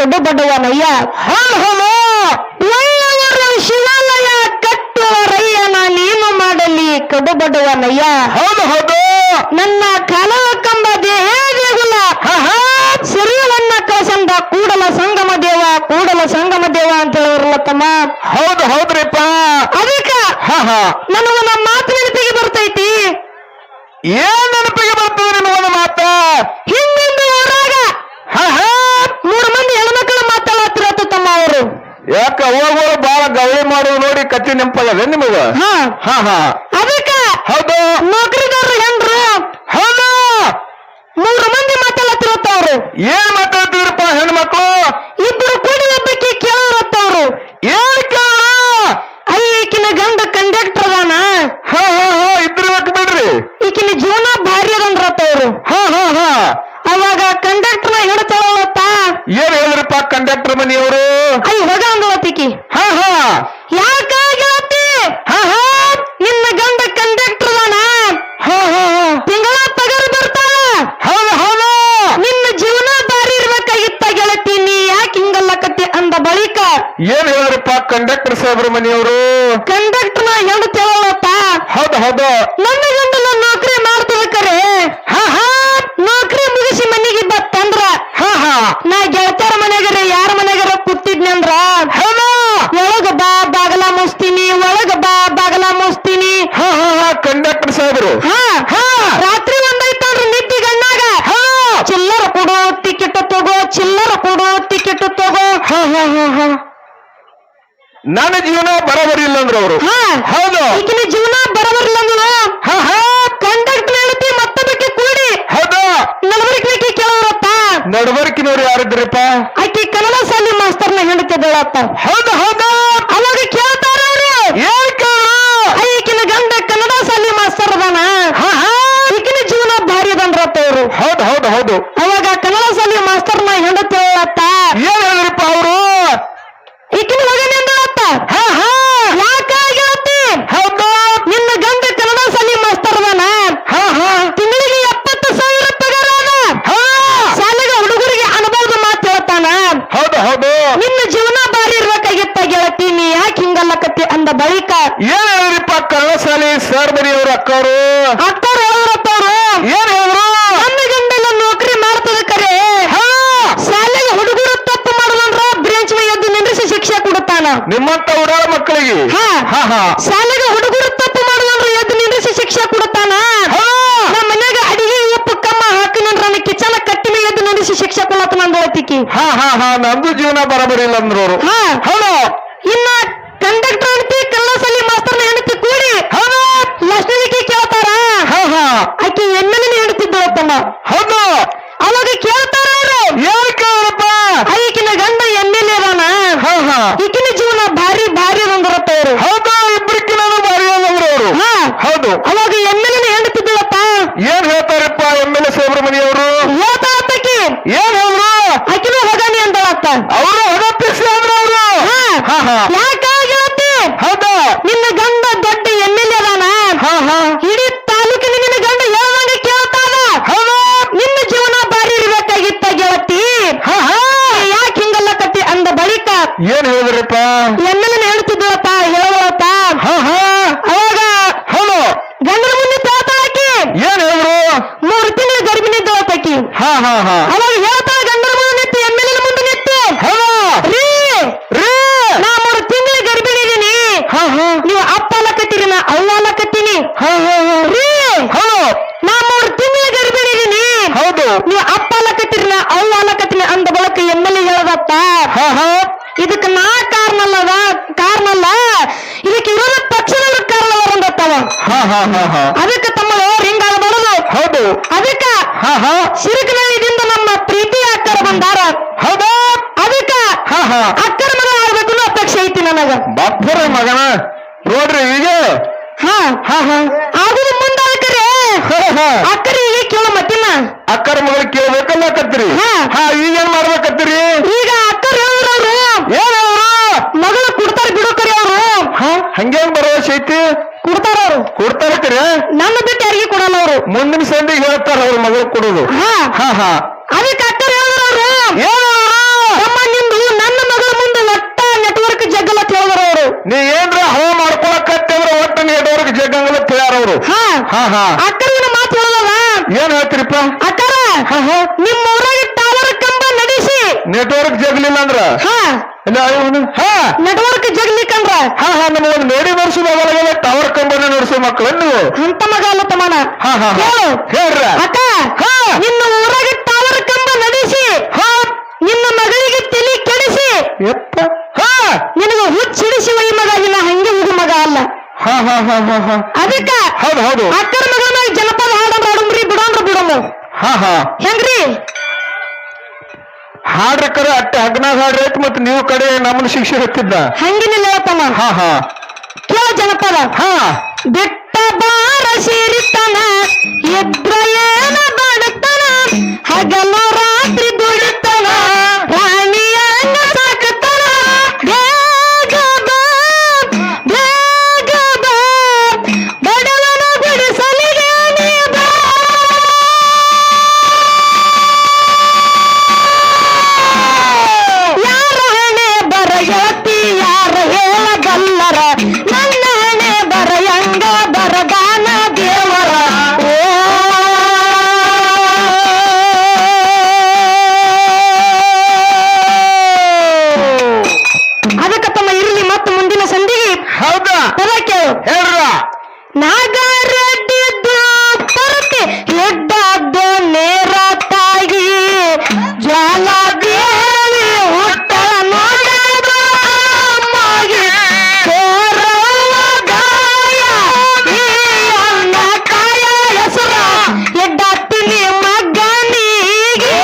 ಕಡು ಬಡವನಯ್ಯ. ಒಳ್ಳೆಯವರು ಶಿವಾಲಯ ಕಟ್ಟುವರಯ್ಯನ ನೀನು ಮಾಡಲಿ ಕಡು ಬಡವನಯ್ಯ. ಹೌದು ಹೌದು. ನನ್ನ ಕಾಲವ ಕಂಬ ದೇಗುಲ ಸಿರಿಯಲನ್ನ ಕಳಸಂದ ಕೂಡಲ ಸಂಗಮ ದೇವ ಕೂಡಲ ಸಂಗಮ ದೇವ ಅಂತ ಹೇಳಿರಲ್ಲ ತಮ್ಮ. ಹೌದು ಹೌದ್ರಿಪ್ಪ. ಅದಕ್ಕ ನನಗೊಂದು ಮಾತು ನೆನಪಿಗೆ ಬರ್ತೈತಿ. ಏನ್ ನೆನಪಿಗೆ ಬರ್ತದೆ ನಿಮಗೊಂದು ಮಾತ? ಹಿಂದಿಂದ ಊರಾಗ 3 ಮಂದಿ ಹೆಣ್ಮಕ್ಳು ಮಾತಾಡತ್ತಿರತ್ತ ತಮ್ಮ ಅವರು. ಯಾಕ ಹೋಗೋರು ಬಾಳ ಗವಳಿ ಮಾಡುದು ನೋಡಿ ಕತ್ತಿ ನೆನಪಾಗದೆ ನಿಮಗ? ಅದಕ್ಕ ಹೌದು ನೌಕರಿದಾರರು ಹೆಣ್ರು ಹೌದು 3 ಮಂದಿ ಮಾತಾಡತ್ತಿರತ್ತ ಅವರು. ಏನ್ ಮಾತಾಡ್ತಿದ್ರಪ್ಪ ಹೆಣ್ಮಕ್ಳು? ಇಬ್ಬರು ಕೂಡಿ ಒಬ್ಬಕ್ಕೆ ಕೇಳೋರತ್ತ ಅವರು. ಏನ್ ಕೇಳ? ಈಕಿನ ಗಂಡ ಕಂಡಕ್ಟರ್ ಅದಾನ. ಇದ್ರಬೇಕು ಬಿಡ್ರಿ. ಈಕಿನ ಜೀವನ ಭಾರಿ ಅದಂದ್ರತ್ತ ಅವರು. ಅವಾಗ ಕಂಡಕ್ಟರ್ನ ಹಿಡ್ತಾಳತ್ತ. ಏನ್ ಹೇಳಿದ್ರಪ್ಪ ಕಂಡಕ್ಟರ್ ಮನಿಯವರು? ಹೋಗ ಅಂದ್ರತ್ತಿಕಿ. ಯಾಕಾಗತ್ತಿ? ನಿನ್ನ ಗಂಡ ಕಂಡಕ್ಟರ್ ಅದಾನ, ತಿಂಗಳ ಪಗಾರ ಬರ್ತಾನ. ನಿನ್ನ ಜೀವನ ಭಾರಿ ಇರ್ಬೇಕಾಗಿತ್ತ ಗೆಳತಿ, ನೀ ಯಾಕೆ ಹಿಂಗಲ್ಲಕತ್ತಿ ಅಂದ ಬಳಿಕ ಏನ್ ಹೇಳಿದ್ರಪ್ಪ ಕಂಡಕ್ಟರ್ ಸಾಹೇಬ್ರ ಮನಿಯವರು? ಕಂಡಕ್ಟರ್ನ ಹೇಳ್ತಾಳತ್ತ. ಹೌದು ಹೌದು. ನನ್ನ ಗಂಡನ ನೌಕರಿ ಮಾಡ್ತದ ಕರೆ ನೌಕರಿ ಮುಗಿಸಿ ಮನೆಗೆ ಬತ್ತಂದ್ರ ನಾ ಗೆಳತಿಯರ ಮನೆಗರ ಯಾರ ಮನೆಗರ ಕೂತಿದ್ನಂದ್ರ ಒಳಗ ಬಾ ಬಾಗಲ ಮುಸ್ತೀನಿ, ಒಳಗ ಬಾ ಬಾಗಲ ಮುಸ್ತೀನಿ. ಕಂಡಕ್ಟರ್ ಸಾಹೇಬ್ರು ರಾತ್ರಿ ಒಂದೈತಲ್ರಿ ನಿದ್ದಿ ಗಣ್ಣಾಗ ಚಿಲ್ಲರ ಕೊಡು ಟಿಕೆಟ್ ತಗೋ, ಚಿಲ್ಲರ ಕೊಡು ಟಿಕೆಟ್ ತಗೋ. ನನ್ನ ಜೀವನ ಬರೋಬರಿ ಇಲ್ಲ ಅಂದ್ರ ಅವರು. ಹೌದು. ಈಗಿನ ಜೀವನ ಬರೋಬರಿಲ್ಲ ಅಂದ್ರು ಕಂಡಕ್ಟರ್ ಹೇಳ್ತಿ ಮತ್ತೊಬ್ಬಕ್ಕೆ ಕೂಡಿ ಹೌದು ನಡವಳಿಕೆ ಕೇಳೋರಪ್ಪ. ನಡವಳಿಕೆನವ್ರು ಯಾರಿದ್ರಪ್ಪ? ಆಕಿ ಕನ್ನಡ ಶಾಲೆ ಮಾಸ್ತರ್ನ ಹೇಳ್ತಿದ್ದಳಪ್ಪ. ಹೌದು ಹೌದು. ಅವಾಗ ಕೇಳ್ತಾರ ಅವರು, ಏನ್ ಕೇಳ? ಈಕಿನ ಗಂಡ ಕನ್ನಡ ಶಾಲೆ ಮಾಸ್ತರ್ ಅದಾನ, ಈಕಿನ ಜೀವನ ಭಾರಿ ಅದಂದ್ರತ್ತ ಅವರು. ಹೌದು ಹೌದು ಹೌದು. ಅವಾಗ ಕನ್ನಡ ಶಾಲೆ ಮಾಸ್ತರ್ನ ಹೇಳ್ತೇಳತ್ತ. ಏನ್ ಹೇಳಿದ್ರಪ್ಪ ಅವರು? ಈಕಿನ ಮಗನ ಎಂದಳತ್ತ. ಯಾಕಾಗತ್ತಿ? ಹೌದು. ನಿನ್ನ ಗಂಡ ಕನ್ನಡ ಶಾಲೆ ಮಾಸ್ತರ್ ಅದಾನ, ತಿಂಗಳಿಗೆ 70,000 ಪಗಾರ ಅದ, ಶಾಲೆಗೆ ಹುಡುಗರಿಗೆ ಅನುಭವದ ಮಾತು ಹೇಳ್ತಾನ. ಹೌದು ಹೌದು. ನಿನ್ನ ಜೀವನ ಭಾರಿ ಇರ್ಬೇಕಾಗಿತ್ತ ಗೆಳತಿ, ನೀ ಯಾಕೆ ಹಿಂಗಲ್ಲಕತ್ತಿ ಅಂದ ಬಳಿಕ ಏನ್ ಹೇಳಿದ್ರಪ್ಪ ಕನ್ನಡ ಶಾಲೆ ಸರ್ ಬನಿಯವರು ಅಕ್ಕವರು? ಅಕ್ಕಾರ ಹೇಳತ್ತವ್ರು. ಏನ್ ಹೇಳಿದ್ರು? ನನ್ನ ಗಂಡೆಲ್ಲ ನೌಕರಿ ಮಾಡ್ತದ ಕರೆ ಶಾಲೆಗೆ ಹುಡುಗರು ತಪ್ಪು ಮಾಡುದಂದ್ರ ಬ್ರೇಂಚ್ ಮೇಲೆ ಎದ್ದು ನಿಂದ್ರಿಸಿ ಶಿಕ್ಷೆ ಕೊಡುತ್ತಾನ. ನಿಮ್ಮಂತ ಉಡಾಳ ಮಕ್ಕಳಿಗೆ ಶಾಲೆಗೆ ಹುಡುಗರು ತಪ್ಪು ಮಾಡುದಂದ್ರ ಎದ್ದು ನಿಂದ್ರಿಸಿ ಶಿಕ್ಷೆ ಕೊಡುತ್ತಾನ. ನಮ್ಮ ಮನ್ಯಾಗ ಅಡಿಗೆ ಉಪ್ಪು ಕಮ್ಮ ಹಾಕಿನಂದ್ರ ನನ್ನ ಕಿಚನ ಕಟ್ಟಿನ ಎದ್ದು ನಿಂದ್ರಿಸಿ ಶಿಕ್ಷೆ ಕೊಡತ್ತನ ಅಂದಳತಿಕಿ. ನಮ್ದು ಜೀವನ ಬರಬರಿ ಇಲ್ಲ ಅಂದ್ರು ಅವರು. ಹೌದು. ಇನ್ನ ಕಂಡಕ್ಟರ್ ಹೆಂಡತಿ ಕನ್ನಡ ಶಾಲೆ ಮಾಸ್ತರ್ನ ಹೆಂಡತಿ ಕೂಡಿ ಲಕ್ಷ್ಮೀಗೆ ಕೇಳ್ತಾರ. ಆಕಿ ಎಮ್ಮೆಲಿನ ಹೇಳ್ತಿದ್ದಳತ್ತಮ್ಮ. ಹೌದು. ಅವಾಗ ಕೇಳ್ತಾರ ಅವರು, ಏನ್ ಕೇಳಪ್ಪ? ಈಕಿನ ಗಂಡ ಎಮ್ಮೆಲೆ ಅದಾನ, ಈಕಿನ ಜೀವನ ಭಾರಿ ಭಾರಿ ಅಂದ್ರತ್ತ ಅವರು. ಹೌದು. ಇಬ್ಬರಿಕಿನ ಭಾರಿ ಅಂದ್ರು ಅವರು. ಹೌದು. ಅವಾಗ ಎಮ್ಮೆಲಿನ ಹೇಳ್ತಿದ್ದಳಪ್ಪ. ಏನ್ ಹೇಳ್ತಾರಪ್ಪ ಎಮ್ಮೆಲ್ಲೆ ಸುಬ್ರಹ್ಮಣ್ಯವರು? ಹೇಳ್ತಾಕಿ ಏನ್ ಹೇಳಿದ್ರು? ಆಕಿನ ಹೋಗಾನಿ ಅಂದಳತ್ತ. ಅವರು ಹೊಗಪಿಸಿ ಅಂದ್ರು ಅವರು. ಯಾಕಾಗತ್ತಿ? ಹೌದಾ. ನಿನ್ನ ಗಂಡ ದೊಡ್ಡ ಎಮ್ಮೆಲೆ ಅದಾನ, ಇಡೀ ತಾಲೂಕಿನ ನಿನ್ನ ಗಂಡ ಹೇಳ್ದಂಗ ಕೇಳ್ತಾನ. ನಿನ್ನ ಜೀವನ ಭಾರಿ ಇರ್ಬೇಕಾಗಿತ್ತ ಗೆಳತಿ, ಯಾಕೆ ಹಿಂಗಲ್ಲಕತ್ತಿ ಅಂದ ಬಳಿಕ ಏನ್ ಹೇಳಿದ್ರಪ್ಪ? ಎಮ್ಮೆಲಿನ ಹೇಳ್ತಿದ್ದಳಪ್ಪ ಹೇಳಪ್ಪ. ಅವಾಗ ಹೌದು ಗಂಡನ ಮುಂದೆ ತೋತಾಕಿ ಏನ್ ಹೇಳಿದ್ರು? 3 ತಿಂಗಳ ಗರ್ಭಿಣಿ ತೋತಾಕಿ. ಅವಾಗ ಹೇಳ್ತಾ ಗಂಡನ ಮುಂದೆ ನಿಂತು ಎಮ್ಮೆಲಿನ ಮುಂದೆ ನಿಂತು, ರೀ ನಾ 3 ತಿಂಗಳ ಗರ್ಭಿಣಿ ಇದೀನಿ, ನೀವು ಅಪ್ಪ ಅಲ್ಲಕತ್ತೀರಿ, ನಾ ಅವ್ವ ಅಲ್ಲಕತ್ತೀನಿ. ರೀ ನಾ 3 ತಿಂಗಳ ಗರ್ಭಿಣಿ ಇದೀನಿ, ಹೌದು ನೀವು ಅಪ್ಪ ಅಲ್ಲಕತ್ತೀರಿ, ನಾ ಅವ್ವ ಅಲ್ಲಕತ್ತೀನಿ ಅಂದ ಬಳಕ ಎಮ್ಮೆಲೆ ಹೇಳದಪ್ಪ. ಇದಕ್ಕೆ ನಾ ಕಾರಣಲ್ಲ, ಇದಕ್ಕೆ ವಿರೋಧ ಪಕ್ಷದವ್ರ ಕಾರಣವರಂದತ್ತವ. ಅದಕ್ಕೆ ತಮ್ಮಳು ಹಿಂಗಾಗಬಾರದು. ಹೌದು. ಅದಕ್ಕ ಸಿರುಕನಹಳ್ಳಿದಿಂದ ನಮ್ಮ ಪ್ರೀತಿ ಅಕ್ಕರ ಬಂದಾರ. ಹೌದು. ಅದಕ್ಕ ಅಕ್ಕರ ಮಗ ಆಗ್ಬೇಕು ಅಪೇಕ್ಷೆ ಐತಿ ನನಗ. ಬಾಪುರ ಮಗನ ನೋಡ್ರಿ ಈಗ ಆಗುದು ಮುಂದಾಕರೆ ಅಕ್ಕರಿಗೆ ಕೇಳ ಮತ್ತಿನ ಅಕ್ಕರ ಮಗಳು ಕೇಳ್ಬೇಕಲ್ಲ ಕತ್ರಿ. ಈಗೇನ್ ಮಾಡ್ಬೇಕತ್ತೀರಿ? ಈಗ ಅಕ್ಕರ್ ಹೇಳಿದ್ರವ್ರು ಏನವ್ರು ಮಗಳು ಕೊಡ್ತಾರ ಬಿಡುಕರಿ ಅವ್ರು. ಹಂಗೇನ್ ಭರವಸೆ ಐತಿ? ಕೊಡ್ತಾರ ಅವ್ರು. ಕೊಡ್ತಾರಕ್ರಿ? ನನ್ನ ಬಿಟ್ಟು ಯಾರಿಗೆ ಕೊಡಲ್ಲ ಅವ್ರು. ಮುಂದಿನ ಸಂದಿಗೆ ಹೇಳ್ತಾರ ಅವ್ರ ಮಗಳು ಕೊಡೋದು. ಅದಕ್ಕೆ ಅಕ್ಕರ್ ಹೇಳಿದ್ರವ್ರು, ತಮ್ಮ ನೀ ಏನ್ರ ಹವ ಮಾಡ್ಕೊಳಕತ್ತಂದ್ರ ಒಟ್ಟ ನೆಟ್ವರ್ಕ್ ಜಗಂಗಲ ತಿಳಿಯಾರ ಅವರು ಹಾ ಅಕ್ಕನ ಮಾತು ಹೇಳಲ್ಲ ಏನ್ ಹೇಳ್ತೀರಿಪ್ಪ ಅಕ್ಕರ ನಿಮ್ಮ ಊರಾಗ ಟವರ್ ಕಂಬ ನಡೆಸಿ ನೆಟ್ವರ್ಕ್ ಜಗ್ಲಿಲ್ಲ ಅಂದ್ರ ನೆಟ್ವರ್ಕ್ ಜಗ್ಲಿಕ್ಕಂದ್ರ ನಮ್ಗೆ ಒಂದು ಮೇಡಿ ನಡೆಸೋದು ಅವಾಗ ಟವರ್ ಕಂಬನ ನಡೆಸೋ ಮಕ್ಕಳು ನೀವು ಅಂತ ಮಗ ಅಲ್ಲ ತಮ್ಮನ ಹೇಳ್ರ ಅಕ್ಕ ನಿನ್ನ ಊರಾಗ ಟವರ್ ಕಂಬ ನಡೆಸಿ ನಿನ್ನ ಮಗಳಿಗೆ ತಲೆ ಕೆಡಿಸಿ ನಿನಗೆ ಹುಚ್ಚಿಡಿಸಿ ಒಯ್ಯ ಮಗ ನಿನ್ನ ಹಂಗೆ ಹೋಗು ಮಗ ಅಲ್ಲ ಅದಕ್ಕ ಹೌದು ಅಕ್ಕರ ಮಗಳ ಮ್ಯಾಗ ಜನಪದ ಹಾಡಂದ್ರ ಆಡಂಬ್ರಿ ಬಿಡೋಂದ್ರ ಹೆಂಗ್ರಿ ಹಾಡ್ರಿಕರ ಅಟ್ಟೆ ಹಗ್ನಾಗ ಹಾಡ್ರಿ ಮತ್ ನೀವು ಕಡೆ ನಮ್ಮನ್ನ ಶಿಕ್ಷೆ ಹತ್ತಿದ್ದ ಹಂಗೇನಿಲ್ಲ ತಮ್ಮ ಕೇಳ ಜನಪದ ಬೆಟ್ಟ ಬಾರ ಸೇರಿತನ ಎದ್ರ ಏನ ಬಡತನ ಹಗಲು ರಾತ್ರಿ ದುಡಿತನ ಪ್ರಾಣಿಯನ್ನ ಸಾಕತನ ಬೇಗ ಬಾ ಬಡವನ ಬಿಡಿಸಲಿಗೆ ನೀ ಬಾ ಯಾರ ಹಣೆ ಬರಗತಿ ಯಾರ ಹೇಳಬಲ್ಲರ ನನ್ನ ಹಣೆ ಬರಯಂಗ ಬರದಾನ ದೇವರ ಅದಕ್ಕ ತಮ್ಮ ಇರಲಿ ಮತ್ತು ಮುಂದಿನ ಸಂಧಿಗೆ ಹೌದಾ ಅದಕ್ಕೆ ಹೇಳ್ರ ನಾಗರೆಡ್ಡಿದ್ದು ಪರತೆ ಎಡ್ಡದ್ದು ನೇರ ತಾಗಿ ಜ್ವಾಲಾದೇವಿ ಹುಟ್ಟಳ ನೋಡದ ಅಮ್ಮಗೆ ಕೋರವ ಗಾಯ ಈ ಅನ್ನ ಕಾಯ ಹೆಸರ ಎಡ್ಡತ್ತಿನಿ ಮಗನಿಗೆ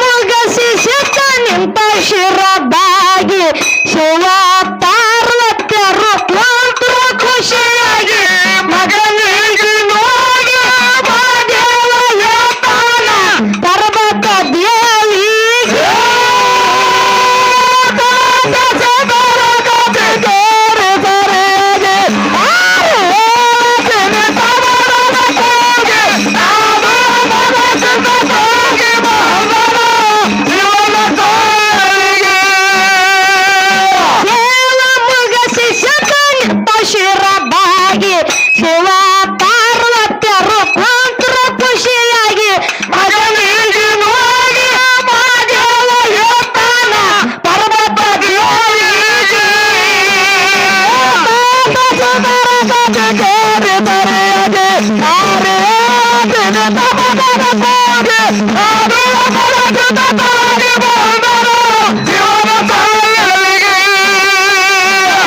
ಮುಗಸಿ ಸಿಕ್ಕ ನಿಂತ ಶಿರಬಾಗಿ ಶಿವ ಪಾರ್ವತ್ಯರು ಕುಂತ್ರು ಖುಷಿಯಾಗಿ ಮಗನಿಗೆ ನೋಡಿ ದೇವ ಯೋತಾನ ಪರ್ವತ ದೇವಿಗೆ ಶಿರಬಾಗಿ ಶಿವ ಪಾರ್ವತ್ಯರು ಕುಂತ್ರು ಖುಷಿಯಾಗಿ ಮಗನಿಗೆ ನೋಡಿ ದೇವ ಯೋತಾನ ಪರ್ವತ ದೇವಿಗೆ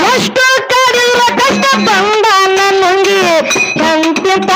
ಎಷ್ಟು ಕಡಿಮೆ ಕಷ್ಟ ಬಂದ ನುಂಗಿ ಎಂತ